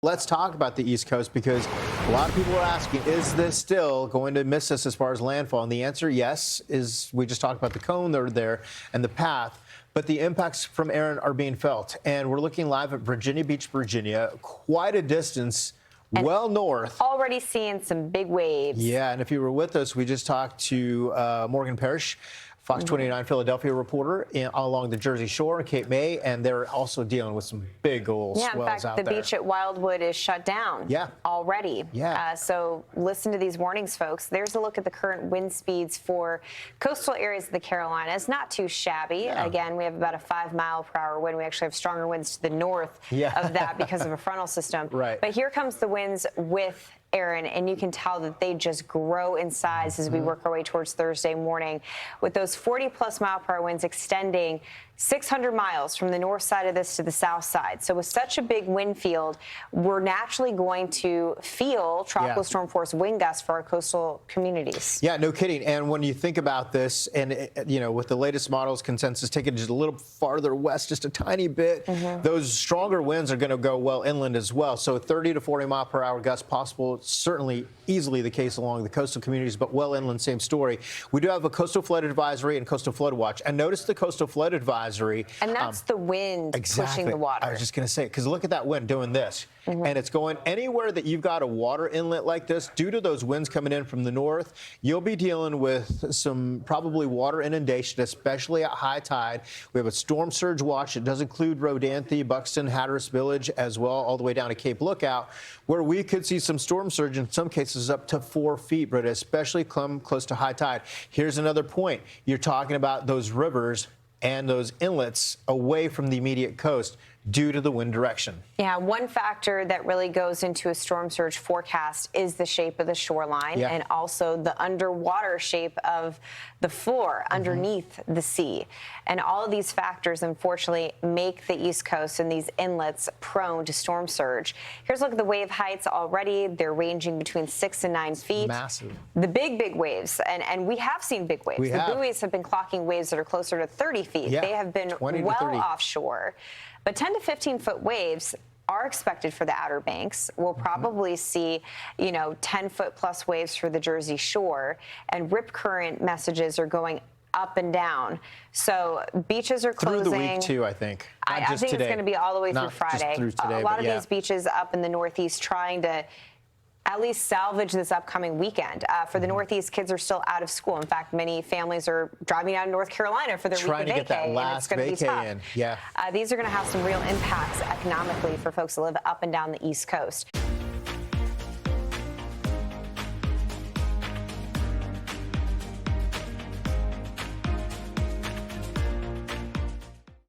Let's talk about the East Coast because a lot of people are asking, is this still going to miss us as far as landfall? And the answer, yes, is we just talked about the cone that are there and the path, but the impacts from Erin are being felt. And we're looking live at Virginia Beach, Virginia, quite a distance well north. Already seeing some big waves. Yeah, and if you were with us, we just talked to Morgan Parrish, Fox 29 Philadelphia reporter along the Jersey Shore in Cape May, and they're also dealing with some big old swells out there. Yeah, in fact, the beach at Wildwood is shut down already. Yeah. So listen to these warnings, folks. There's a look at the current wind speeds for coastal areas of the Carolinas. Not too shabby. Yeah. Again, we have about a 5-mile-per-hour wind. We actually have stronger winds to the north of that because of a frontal system. Right. But here comes the winds with Erin, and you can tell that they just grow in size as we work our way towards Thursday morning, with those 40-plus mile-per-hour winds extending 600 miles from the north side of this to the south side. So with such a big wind field, we're naturally going to feel tropical storm force wind gusts for our coastal communities. Yeah, no kidding. And when you think about this, and with the latest models, consensus taking just a little farther west, just a tiny bit, those stronger winds are going to go well inland as well. So 30 to 40 mile per hour gusts possible. Certainly easily the case along the coastal communities, but well inland, same story. We do have a coastal flood advisory and coastal flood watch. And notice the coastal flood advisory. And that's the wind pushing the water. I was just going to say, because look at that wind doing this. And it's going anywhere that you've got a water inlet like this, due to those winds coming in from the north, you'll be dealing with some probably water inundation, especially at high tide. We have a storm surge watch. It does include Rodanthe, Buxton, Hatteras Village as well, all the way down to Cape Lookout, where we could see some storm surge, in some cases up to 4 feet, Britta, especially come close to high tide. Here's another point. You're talking about those rivers and those inlets away from the immediate coast due to the wind direction. Yeah, one factor that really goes into a storm surge forecast is the shape of the shoreline and also the underwater shape of the floor underneath the sea. And all of these factors, unfortunately, make the East Coast and these inlets prone to storm surge. Here's a look at the wave heights already. They're ranging between 6 and 9 feet. Massive. The big waves, and we have seen big waves. The buoys have been clocking waves that are closer to 30 feet. Yeah, they have been well offshore. But 10 to 15-foot waves are expected for the Outer Banks. We'll probably see, 10-foot plus waves for the Jersey Shore, and rip current messages are going up and down. So beaches are closing. Through the week, too, I think. I think it's going to be all the way through Friday. Through today, a lot of these beaches up in the Northeast trying to at least salvage this upcoming weekend. For the Northeast, kids are still out of school. In fact, many families are driving out of North Carolina for their trying week of to get that last vacay in. Yeah. These are going to have some real impacts economically for folks that live up and down the East Coast.